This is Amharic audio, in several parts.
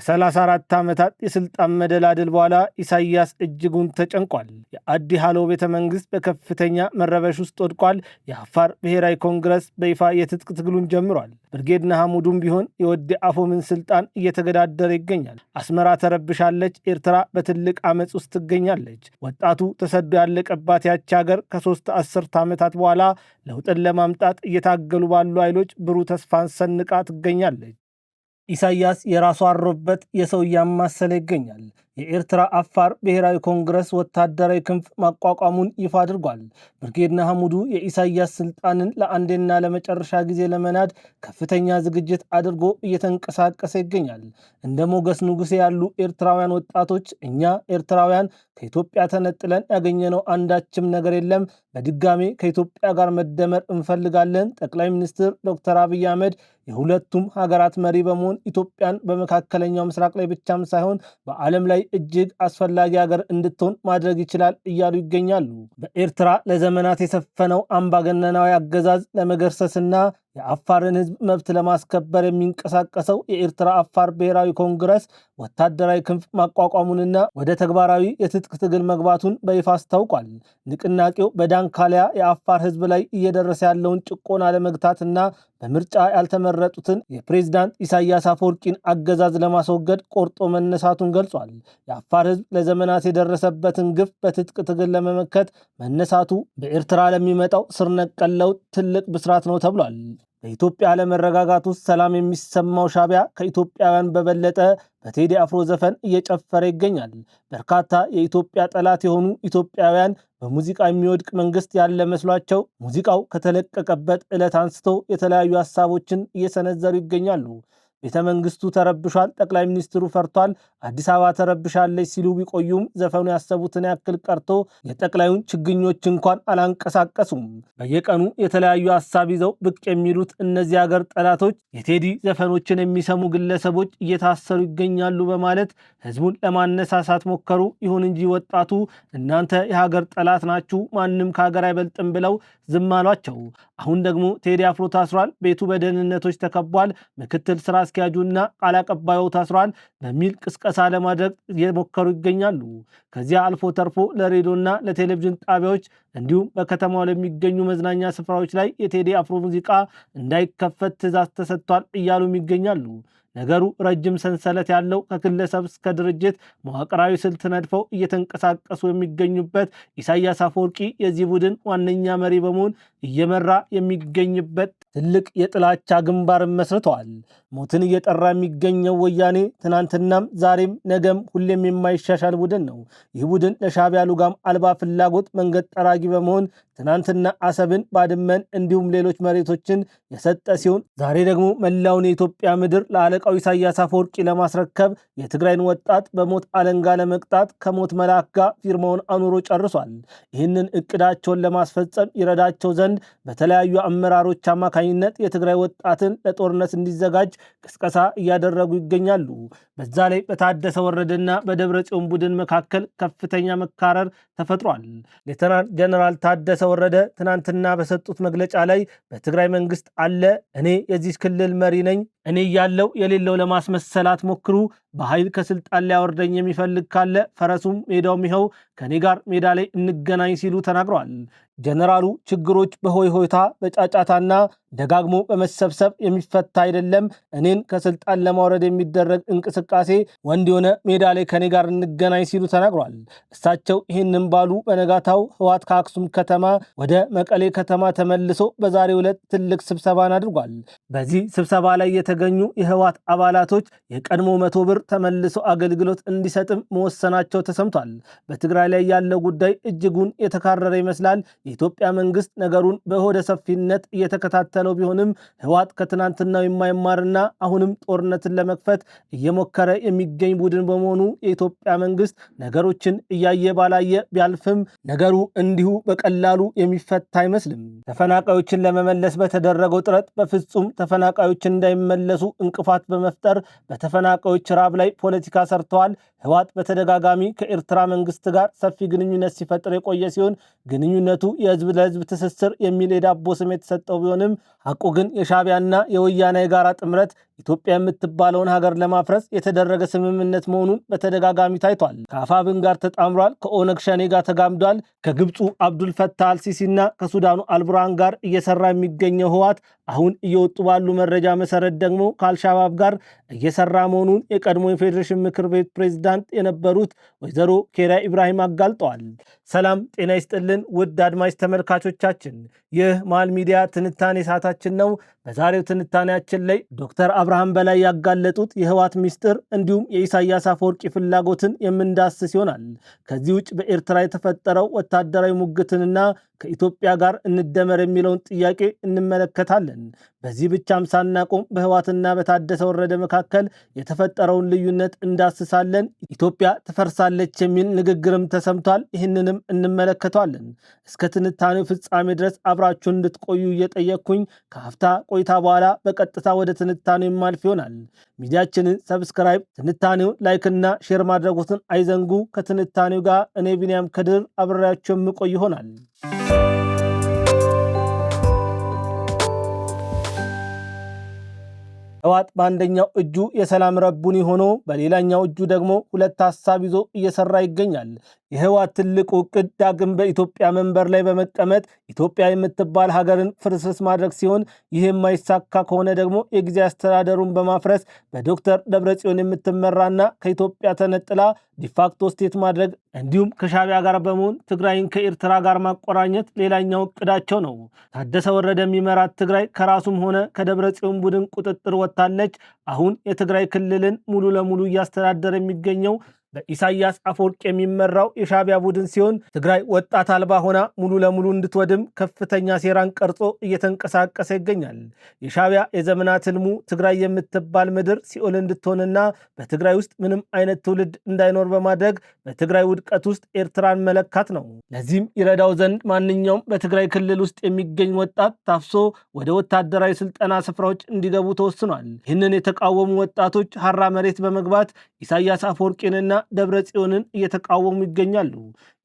ከ34 ዓመታት የስልጣን መደላድል በኋላ ኢሳያስ እጅጉን ተጨንቋል። የአዲ ሃሎ ቤተ መንግስት በከፍተኛ መረበሽ ውስጥ ወድቋል። የአፋር ብሔራዊ ኮንግረስ በይፋ የትጥቅ ትግሉን ጀምሯል። ብርጌድ ንሓመዱም ቢሆን የወዲ አፎምን ስልጣን እየተገዳደረ ይገኛል። አስመራ ተረብሻለች። ኤርትራ በትልቅ አመፅ ውስጥ ትገኛለች። ወጣቱ ተሰዶ ያለቀባት ያች ሀገር ከ3 አስርት ዓመታት በኋላ ለውጥን ለማምጣት እየታገሉ ባሉ ኃይሎች ብሩህ ተስፋን ሰንቃ ትገኛለች። ኢሳያስ የራሱ አሮበት የሰው እያማሰለ ይገኛል። የኤርትራ አፋር ብሔራዊ ኮንግረስ ወታደራዊ ክንፍ ማቋቋሙን ይፋ አድርጓል። ብርጌድ ንሓመዱ የኢሳያስ ስልጣንን ለአንዴና ለመጨረሻ ጊዜ ለመናድ ከፍተኛ ዝግጅት አድርጎ እየተንቀሳቀሰ ይገኛል። እንደ ሞገስ ንጉሴ ያሉ ኤርትራውያን ወጣቶች እኛ ኤርትራውያን ከኢትዮጵያ ተነጥለን ያገኘነው አንዳችም ነገር የለም፣ በድጋሜ ከኢትዮጵያ ጋር መደመር እንፈልጋለን። ጠቅላይ ሚኒስትር ዶክተር አብይ አህመድ የሁለቱም ሀገራት መሪ በመሆን ኢትዮጵያን በመካከለኛው ምስራቅ ላይ ብቻም ሳይሆን በዓለም ላይ እጅግ አስፈላጊ ሀገር እንድትሆን ማድረግ ይችላል እያሉ ይገኛሉ። በኤርትራ ለዘመናት የሰፈነው አምባገነናዊ አገዛዝ ለመገርሰስና የአፋርን ሕዝብ መብት ለማስከበር የሚንቀሳቀሰው የኤርትራ አፋር ብሔራዊ ኮንግረስ ወታደራዊ ክንፍ ማቋቋሙንና ወደ ተግባራዊ የትጥቅ ትግል መግባቱን በይፋ አስታውቋል። ንቅናቄው በዳንካሊያ የአፋር ሕዝብ ላይ እየደረሰ ያለውን ጭቆና ለመግታትና በምርጫ ያልተመረጡትን የፕሬዝዳንት ኢሳያስ አፈወርቂን አገዛዝ ለማስወገድ ቆርጦ መነሳቱን ገልጿል። የአፋር ሕዝብ ለዘመናት የደረሰበትን ግፍ በትጥቅ ትግል ለመመከት መነሳቱ በኤርትራ ለሚመጣው ስር ነቀል ለውጥ ትልቅ ብስራት ነው ተብሏል። በኢትዮጵያ አለመረጋጋት ውስጥ ሰላም የሚሰማው ሻዕቢያ ከኢትዮጵያውያን በበለጠ በቴዲ አፍሮ ዘፈን እየጨፈረ ይገኛል። በርካታ የኢትዮጵያ ጠላት የሆኑ ኢትዮጵያውያን በሙዚቃ የሚወድቅ መንግስት ያለ መስሏቸው ሙዚቃው ከተለቀቀበት ዕለት አንስቶ የተለያዩ ሀሳቦችን እየሰነዘሩ ይገኛሉ። ቤተ መንግስቱ ተረብሿል፣ ጠቅላይ ሚኒስትሩ ፈርቷል፣ አዲስ አበባ ተረብሻለች ሲሉ ቢቆዩም ዘፈኑ ያሰቡትን ያክል ቀርቶ የጠቅላዩን ችግኞች እንኳን አላንቀሳቀሱም። በየቀኑ የተለያዩ ሀሳብ ይዘው ብቅ የሚሉት እነዚህ ሀገር ጠላቶች የቴዲ ዘፈኖችን የሚሰሙ ግለሰቦች እየታሰሩ ይገኛሉ በማለት ህዝቡን ለማነሳሳት ሞከሩ። ይሁን እንጂ ወጣቱ እናንተ የሀገር ጠላት ናችሁ፣ ማንም ከሀገር አይበልጥም ብለው ዝም አሏቸው። አሁን ደግሞ ቴዲ አፍሮ ታስሯል፣ ቤቱ በደህንነቶች ተከቧል፣ ምክትል ስራ አስኪያጁና ቃል አቀባዩ ታስሯል በሚል ቅስቀሳ ለማድረግ እየሞከሩ ይገኛሉ። ከዚያ አልፎ ተርፎ ለሬዲዮና ለቴሌቪዥን ጣቢያዎች እንዲሁም በከተማው ለሚገኙ መዝናኛ ስፍራዎች ላይ የቴዲ አፍሮ ሙዚቃ እንዳይከፈት ትዕዛዝ ተሰጥቷል እያሉም ይገኛሉ። ነገሩ ረጅም ሰንሰለት ያለው ከግለሰብ እስከ ድርጅት መዋቅራዊ ስልት ነድፈው እየተንቀሳቀሱ የሚገኙበት ኢሳያስ አፈወርቂ የዚህ ቡድን ዋነኛ መሪ በመሆን እየመራ የሚገኝበት ትልቅ የጥላቻ ግንባር መስርተዋል። ሞትን እየጠራ የሚገኘው ወያኔ ትናንትናም ዛሬም ነገም ሁሌም የማይሻሻል ቡድን ነው። ይህ ቡድን ለሻዕቢያ ሉጋም አልባ ፍላጎት መንገድ ጠራጊ በመሆን ትናንትና አሰብን፣ ባድመን እንዲሁም ሌሎች መሬቶችን የሰጠ ሲሆን ዛሬ ደግሞ መላውን የኢትዮጵያ ምድር ለአለቃው ኢሳያስ አፈወርቂ ለማስረከብ የትግራይን ወጣት በሞት አለንጋ ለመቅጣት ከሞት መልአክ ጋር ፊርማውን አኑሮ ጨርሷል። ይህንን እቅዳቸውን ለማስፈጸም ይረዳቸው ዘንድ በተለያዩ አመራሮች አማካኝነት የትግራይ ወጣትን ለጦርነት እንዲዘጋጅ ቅስቀሳ እያደረጉ ይገኛሉ። በዛ ላይ በታደሰ ወረደና በደብረ ጽዮን ቡድን መካከል ከፍተኛ መካረር ተፈጥሯል። ሌተናንት ጀነራል ታደሰ ወረደ ትናንትና በሰጡት መግለጫ ላይ በትግራይ መንግስት አለ፣ እኔ የዚህ ክልል መሪ ነኝ፣ እኔ ያለው የሌለው ለማስመሰላት ሞክሩ፣ በኃይል ከስልጣን ሊያወርደኝ የሚፈልግ ካለ ፈረሱም ሜዳውም ይኸው ከኔ ጋር ሜዳ ላይ እንገናኝ ሲሉ ተናግረዋል። ጀነራሉ ችግሮች በሆይ ሆይታ በጫጫታና ደጋግሞ በመሰብሰብ የሚፈታ አይደለም፣ እኔን ከስልጣን ለማውረድ የሚደረግ እንቅስቃሴ ወንድ የሆነ ሜዳ ላይ ከኔ ጋር እንገናኝ ሲሉ ተናግረዋል። እሳቸው ይህንን ባሉ በነጋታው ህወሓት ከአክሱም ከተማ ወደ መቀሌ ከተማ ተመልሶ በዛሬው ዕለት ትልቅ ስብሰባን አድርጓል። በዚህ ስብሰባ ላይ የተገኙ የህወሓት አባላቶች የቀድሞ 100 ብር ተመልሶ አገልግሎት እንዲሰጥም መወሰናቸው ተሰምቷል። በትግራይ ላይ ያለው ጉዳይ እጅጉን የተካረረ ይመስላል። የኢትዮጵያ መንግስት ነገሩን በሆደ ሰፊነት እየተከታተለው ቢሆንም ህወሓት ከትናንትናው የማይማርና አሁንም ጦርነትን ለመክፈት እየሞከረ የሚገኝ ቡድን በመሆኑ የኢትዮጵያ መንግስት ነገሮችን እያየ ባላየ ቢያልፍም ነገሩ እንዲሁ በቀላሉ የሚፈታ አይመስልም። ተፈናቃዮችን ለመመለስ በተደረገው ጥረት በፍጹም ተፈናቃዮችን እንዳይመለሱ እንዳይመለሱ እንቅፋት በመፍጠር በተፈናቃዮች ራብ ላይ ፖለቲካ ሰርተዋል። ህወሓት በተደጋጋሚ ከኤርትራ መንግስት ጋር ሰፊ ግንኙነት ሲፈጥር የቆየ ሲሆን ግንኙነቱ የህዝብ ለህዝብ ትስስር የሚል የዳቦ ስም የተሰጠው ቢሆንም ሐቁ ግን የሻዕቢያና የወያኔ የጋራ ጥምረት ኢትዮጵያ የምትባለውን ሀገር ለማፍረስ የተደረገ ስምምነት መሆኑን በተደጋጋሚ ታይቷል። ከአፋብን ጋር ተጣምሯል። ከኦነግ ሸኔ ጋር ተጋምዷል። ከግብፁ አብዱል ፈታህ አልሲሲና ከሱዳኑ አልቡርሃን ጋር እየሰራ የሚገኘው ህወሓት አሁን እየወጡ ባሉ መረጃ መሰረት ደግሞ ከአልሻባብ ጋር እየሰራ መሆኑን የቀድሞ የፌዴሬሽን ምክር ቤት ፕሬዝዳንት የነበሩት ወይዘሮ ኬሪያ ኢብራሂም አጋልጠዋል። ሰላም ጤና ይስጥልን ውድ አድማጭ ተመልካቾቻችን፣ ይህ መሃል ሚዲያ ትንታኔ ሰዓታችን ነው። በዛሬው ትንታኔያችን ላይ ዶክተር አብርሃም በላይ ያጋለጡት የህወሓት ሚስጥር እንዲሁም የኢሳያስ አፈወርቂ ፍላጎትን የምንዳስስ ይሆናል። ከዚህ ውጭ በኤርትራ የተፈጠረው ወታደራዊ ሙግትንና ከኢትዮጵያ ጋር እንደመር የሚለውን ጥያቄ እንመለከታለን። በዚህ ብቻም ሳናቆም በህወሓትና በታደሰ ወረደ መካከል የተፈጠረውን ልዩነት እንዳስሳለን። ኢትዮጵያ ትፈርሳለች የሚል ንግግርም ተሰምቷል። ይህንንም እንመለከታለን። እስከ ትንታኔው ፍጻሜ ድረስ አብራችሁን እንድትቆዩ እየጠየቅኩኝ ከሀፍታ ቆይታ በኋላ በቀጥታ ወደ ትንታኔው ማልፍ ይሆናል። ሚዲያችንን ሰብስክራይብ፣ ትንታኔውን ላይክና ሼር ማድረጉትን አይዘንጉ። ከትንታኔው ጋር እኔ ቢንያም ከድር አብሬያችሁ የምቆይ ይሆናል። ህወሓት በአንደኛው እጁ የሰላም ረቡኒ ሆኖ በሌላኛው እጁ ደግሞ ሁለት ሀሳብ ይዞ እየሰራ ይገኛል። የህወሓት ትልቁ እቅድ ዳግም በኢትዮጵያ መንበር ላይ በመቀመጥ ኢትዮጵያ የምትባል ሀገርን ፍርስርስ ማድረግ ሲሆን ይህ የማይሳካ ከሆነ ደግሞ የጊዜ አስተዳደሩን በማፍረስ በዶክተር ደብረጽዮን የምትመራና ከኢትዮጵያ ተነጥላ ዲፋክቶ ስቴት ማድረግ እንዲሁም ከሻዕቢያ ጋር በመሆን ትግራይን ከኤርትራ ጋር ማቆራኘት ሌላኛው እቅዳቸው ነው። ታደሰ ወረደ የሚመራት ትግራይ ከራሱም ሆነ ከደብረጽዮን ቡድን ቁጥጥር ወጥታለች። አሁን የትግራይ ክልልን ሙሉ ለሙሉ እያስተዳደረ የሚገኘው በኢሳያስ አፈወርቂ የሚመራው የሻዕቢያ ቡድን ሲሆን ትግራይ ወጣት አልባ ሆና ሙሉ ለሙሉ እንድትወድም ከፍተኛ ሴራን ቀርጾ እየተንቀሳቀሰ ይገኛል። የሻዕቢያ የዘመናት ህልሙ ትግራይ የምትባል ምድር ሲኦል እንድትሆንና በትግራይ ውስጥ ምንም አይነት ትውልድ እንዳይኖር በማድረግ በትግራይ ውድቀት ውስጥ ኤርትራን መለካት ነው። ለዚህም ይረዳው ዘንድ ማንኛውም በትግራይ ክልል ውስጥ የሚገኝ ወጣት ታፍሶ ወደ ወታደራዊ ስልጠና ስፍራዎች እንዲገቡ ተወስኗል። ይህንን የተቃወሙ ወጣቶች ሀራ መሬት በመግባት ኢሳያስ አፈወርቂንና ደብረጽዮንን እየተቃወሙ ይገኛሉ።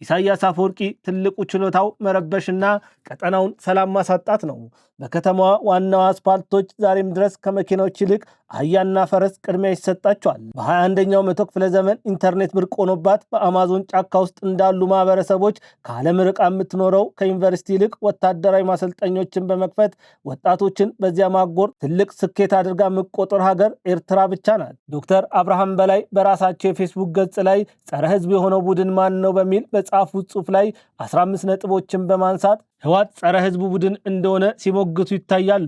ኢሳያስ አፈወርቂ ትልቁ ችሎታው መረበሽና ቀጠናውን ሰላም ማሳጣት ነው። በከተማዋ ዋናዋ አስፓልቶች ዛሬም ድረስ ከመኪናዎች ይልቅ አህያና ፈረስ ቅድሚያ ይሰጣቸዋል። በ21ኛው መቶ ክፍለ ዘመን ኢንተርኔት ብርቅ ሆኖባት በአማዞን ጫካ ውስጥ እንዳሉ ማህበረሰቦች ከዓለም ርቃ የምትኖረው ከዩኒቨርሲቲ ይልቅ ወታደራዊ ማሰልጠኞችን በመክፈት ወጣቶችን በዚያ ማጎር ትልቅ ስኬት አድርጋ የምትቆጥር ሀገር ኤርትራ ብቻ ናት። ዶክተር አብርሃም በላይ በራሳቸው የፌስቡክ ገጽ ላይ ጸረ ህዝብ የሆነው ቡድን ማን ነው በሚል በጻፉት ጽሑፍ ላይ 15 ነጥቦችን በማንሳት ህወሓት ጸረ ህዝቡ ቡድን እንደሆነ ሲሞግቱ ይታያሉ።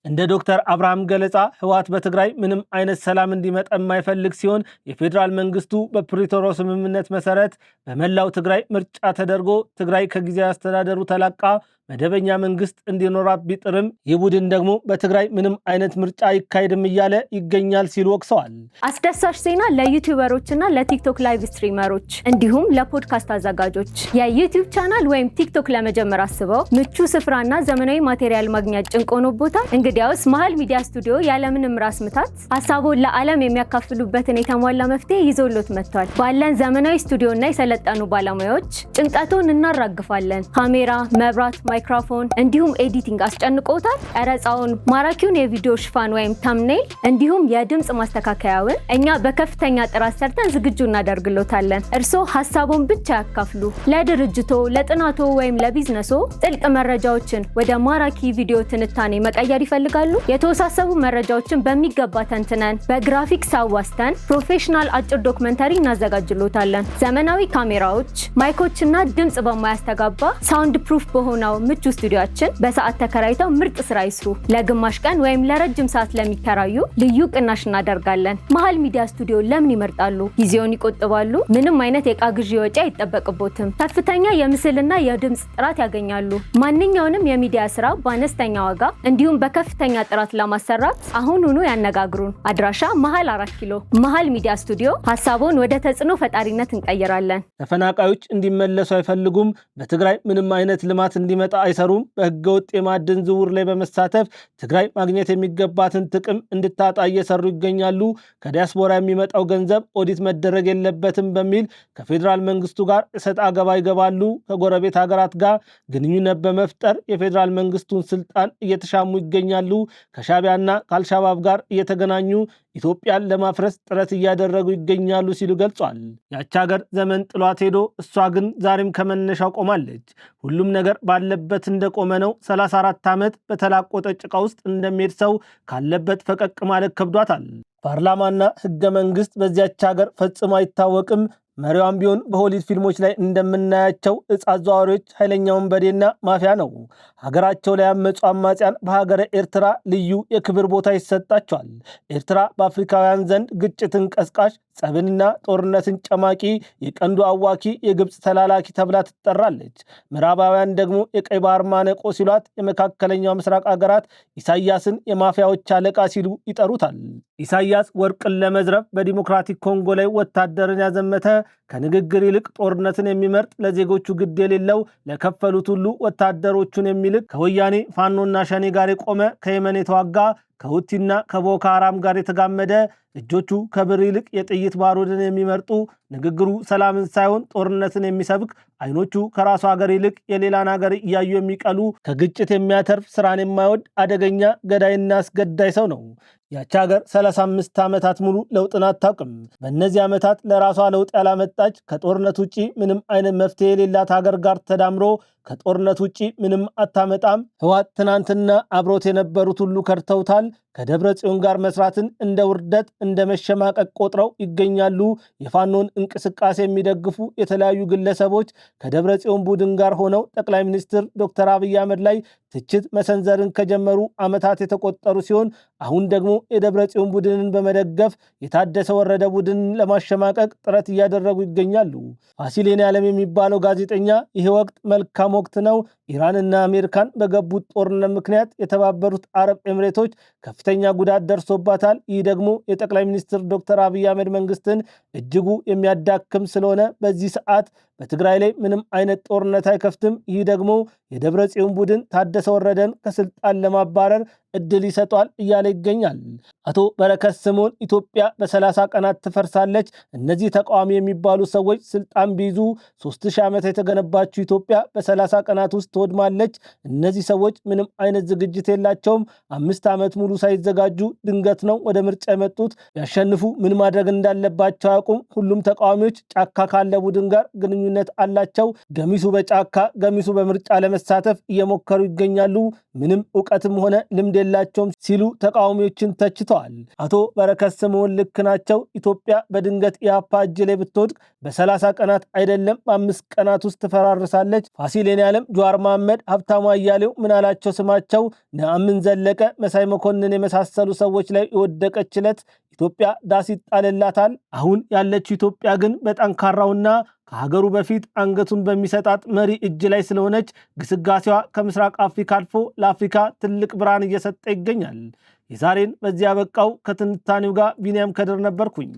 እንደ ዶክተር አብርሃም ገለጻ ህወሓት በትግራይ ምንም አይነት ሰላም እንዲመጣ የማይፈልግ ሲሆን የፌዴራል መንግስቱ በፕሪቶሪያው ስምምነት መሰረት በመላው ትግራይ ምርጫ ተደርጎ ትግራይ ከጊዜያዊ አስተዳደሩ ተላቃ መደበኛ መንግስት እንዲኖራት ቢጥርም ይህ ቡድን ደግሞ በትግራይ ምንም አይነት ምርጫ አይካሄድም እያለ ይገኛል ሲሉ ወቅሰዋል። አስደሳች ዜና ለዩቲዩበሮችና ለቲክቶክ ላይቭ ስትሪመሮች እንዲሁም ለፖድካስት አዘጋጆች የዩቲዩብ ቻናል ወይም ቲክቶክ ለመጀመር አስበው ምቹ ስፍራና ዘመናዊ ማቴሪያል ማግኘት ጭንቅ ሆኖቦታል? እንግዲያውስ መሃል ሚዲያ ስቱዲዮ ያለምንም ራስ ምታት ሀሳቡን ለዓለም የሚያካፍሉበትን የተሟላ መፍትሄ ይዞሎት መጥቷል። ባለን ዘመናዊ ስቱዲዮና የሰለጠኑ ባለሙያዎች ጭንቀቱን እናራግፋለን። ካሜራ፣ መብራት፣ ማይክሮፎን እንዲሁም ኤዲቲንግ አስጨንቆታል? ቀረጻውን፣ ማራኪውን የቪዲዮ ሽፋን ወይም ተምኔል እንዲሁም የድምጽ ማስተካከያውን እኛ በከፍተኛ ጥራት ሰርተን ዝግጁ እናደርግሎታለን። እርስዎ ሀሳቡን ብቻ ያካፍሉ። ለድርጅቶ፣ ለጥናቶ ወይም ለቢዝነሶ ጥልቅ መረጃዎችን ወደ ማራኪ ቪዲዮ ትንታኔ መቀየር ይፈልጋሉ? የተወሳሰቡ መረጃዎችን በሚገባ ተንትነን በግራፊክስ አዋስተን ፕሮፌሽናል አጭር ዶክመንተሪ እናዘጋጅሎታለን። ዘመናዊ ካሜራዎች፣ ማይኮችና ድምጽ በማያስተጋባ ሳውንድ ፕሩፍ በሆነው ምቹ ስቱዲዮአችን በሰዓት ተከራይተው ምርጥ ስራ ይስሩ። ለግማሽ ቀን ወይም ለረጅም ሰዓት ለሚከራዩ ልዩ ቅናሽ እናደርጋለን። መሃል ሚዲያ ስቱዲዮ ለምን ይመርጣሉ? ጊዜውን ይቆጥባሉ። ምንም አይነት የዕቃ ግዢ ወጪ አይጠበቅቦትም። ከፍተኛ የምስልና የድምጽ ጥራት ያገኛሉ። ማንኛውንም የሚዲያ ስራ በአነስተኛ ዋጋ እንዲሁም በከፍተኛ ጥራት ለማሰራት አሁኑኑ ያነጋግሩን። አድራሻ መሃል 4 ኪሎ መሃል ሚዲያ ስቱዲዮ። ሐሳቦን ወደ ተጽዕኖ ፈጣሪነት እንቀይራለን። ተፈናቃዮች እንዲመለሱ አይፈልጉም። በትግራይ ምንም አይነት ልማት እንዲመጣ አይሰሩም። በህገወጥ የማዕድን ዝውውር ላይ በመሳተፍ ትግራይ ማግኘት የሚገባትን ጥቅም እንድታጣ እየሰሩ ይገኛሉ። ከዲያስፖራ የሚመጣው ገንዘብ ኦዲት መደረግ የለበትም በሚል ከፌዴራል መንግስቱ ጋር እሰጥ አገባ ይገባሉ። ከጎረቤት ሀገራት ጋር ግንኙነት በመፍጠር የፌዴራል መንግስቱን ስልጣን እየተሻሙ ይገኛሉ። ከሻቢያና ከአልሻባብ ጋር እየተገናኙ ኢትዮጵያን ለማፍረስ ጥረት እያደረጉ ይገኛሉ ሲሉ ገልጿል። ያች ሀገር ዘመን ጥሏት ሄዶ እሷ ግን ዛሬም ከመነሻው ቆማለች። ሁሉም ነገር ባለበት እንደቆመ ነው። 34 ዓመት በተላቆጠ ጭቃ ውስጥ እንደሚሄድ ሰው ካለበት ፈቀቅ ማለት ከብዷታል። ፓርላማና ህገ መንግስት በዚያች ሀገር ፈጽሞ አይታወቅም። መሪዋም ቢሆን በሆሊውድ ፊልሞች ላይ እንደምናያቸው እጽ አዘዋዋሪዎች፣ ኃይለኛ ወንበዴና ማፊያ ነው። ሀገራቸው ላይ ያመፁ አማጽያን በሀገረ ኤርትራ ልዩ የክብር ቦታ ይሰጣቸዋል። ኤርትራ በአፍሪካውያን ዘንድ ግጭትን ቀስቃሽ፣ ጸብንና ጦርነትን ጨማቂ፣ የቀንዱ አዋኪ፣ የግብፅ ተላላኪ ተብላ ትጠራለች። ምዕራባውያን ደግሞ የቀይ ባህር ማነቆ ሲሏት፣ የመካከለኛው ምስራቅ ሀገራት ኢሳያስን የማፊያዎች አለቃ ሲሉ ይጠሩታል። ኢሳያስ ወርቅን ለመዝረፍ በዲሞክራቲክ ኮንጎ ላይ ወታደርን ያዘመተ፣ ከንግግር ይልቅ ጦርነትን የሚመርጥ፣ ለዜጎቹ ግድ የሌለው፣ ለከፈሉት ሁሉ ወታደሮቹን የሚልክ፣ ከወያኔ ፋኖና ሸኔ ጋር የቆመ፣ ከየመን የተዋጋ፣ ከሁቲና ከቦኮ ሃራም ጋር የተጋመደ፣ እጆቹ ከብር ይልቅ የጥይት ባሩድን የሚመርጡ፣ ንግግሩ ሰላምን ሳይሆን ጦርነትን የሚሰብክ፣ አይኖቹ ከራሱ ሀገር ይልቅ የሌላን ሀገር እያዩ የሚቀሉ፣ ከግጭት የሚያተርፍ ስራን የማይወድ አደገኛ ገዳይና አስገዳይ ሰው ነው። ያች ሀገር 35 ዓመታት ሙሉ ለውጥን አታውቅም። በእነዚህ ዓመታት ለራሷ ለውጥ ያላመጣች፣ ከጦርነት ውጪ ምንም አይነት መፍትሄ የሌላት ሀገር ጋር ተዳምሮ ከጦርነት ውጪ ምንም አታመጣም። ህወሓት ትናንትና አብሮት የነበሩት ሁሉ ከድተውታል። ከደብረ ጽዮን ጋር መስራትን እንደ ውርደት እንደ መሸማቀቅ ቆጥረው ይገኛሉ። የፋኖን እንቅስቃሴ የሚደግፉ የተለያዩ ግለሰቦች ከደብረ ጽዮን ቡድን ጋር ሆነው ጠቅላይ ሚኒስትር ዶክተር አብይ አህመድ ላይ ትችት መሰንዘርን ከጀመሩ ዓመታት የተቆጠሩ ሲሆን አሁን ደግሞ የደብረ ጽዮን ቡድንን በመደገፍ የታደሰ ወረደ ቡድንን ለማሸማቀቅ ጥረት እያደረጉ ይገኛሉ። ፋሲል የኔዓለም የሚባለው ጋዜጠኛ ይህ ወቅት መልካም ወቅት ነው፣ ኢራንና አሜሪካን በገቡት ጦርነት ምክንያት የተባበሩት አረብ ኤምሬቶች ከፍተኛ ጉዳት ደርሶባታል። ይህ ደግሞ የጠቅላይ ሚኒስትር ዶክተር አብይ አህመድ መንግስትን እጅጉ የሚያዳክም ስለሆነ በዚህ ሰዓት በትግራይ ላይ ምንም አይነት ጦርነት አይከፍትም። ይህ ደግሞ የደብረ ጽዮን ቡድን ታደሰ ወረደን ከስልጣን ለማባረር እድል ይሰጧል እያለ ይገኛል። አቶ በረከት ስምኦን ኢትዮጵያ በ30 ቀናት ትፈርሳለች፣ እነዚህ ተቃዋሚ የሚባሉ ሰዎች ስልጣን ቢይዙ 3000 ዓመት የተገነባችው ኢትዮጵያ በ30 ቀናት ውስጥ ትወድማለች፣ እነዚህ ሰዎች ምንም አይነት ዝግጅት የላቸውም፣ 5 ዓመት ሙሉ ሳይዘጋጁ ድንገት ነው ወደ ምርጫ የመጡት፣ ያሸንፉ ምን ማድረግ እንዳለባቸው አያውቁም፣ ሁሉም ተቃዋሚዎች ጫካ ካለ ቡድን ጋር ግንኙነት አላቸው፣ ገሚሱ በጫካ ገሚሱ በምርጫ ለመሳተፍ እየሞከሩ ይገኛሉ፣ ምንም እውቀትም ሆነ ልምድ የላቸውም ሲሉ ተቃዋሚዎችን ተችተዋል። አቶ በረከት ስምኦን ልክ ናቸው። ኢትዮጵያ በድንገት ኢህአፓ እጅ ላይ ብትወድቅ በ30 ቀናት አይደለም በ5 ቀናት ውስጥ ትፈራርሳለች። ፋሲል የኔዓለም፣ ጀዋር መሐመድ፣ ሀብታሙ አያሌው፣ ምናላቸው ስማቸው፣ ነአምን ዘለቀ፣ መሳይ መኮንን የመሳሰሉ ሰዎች ላይ የወደቀች ዕለት ኢትዮጵያ ዳስ ይጣልላታል። አሁን ያለችው ኢትዮጵያ ግን በጠንካራውና ከሀገሩ በፊት አንገቱን በሚሰጣት መሪ እጅ ላይ ስለሆነች ግስጋሴዋ ከምስራቅ አፍሪካ አልፎ ለአፍሪካ ትልቅ ብርሃን እየሰጠ ይገኛል። የዛሬን በዚያ በቃው። ከትንታኔው ጋር ቢንያም ከድር ነበርኩኝ።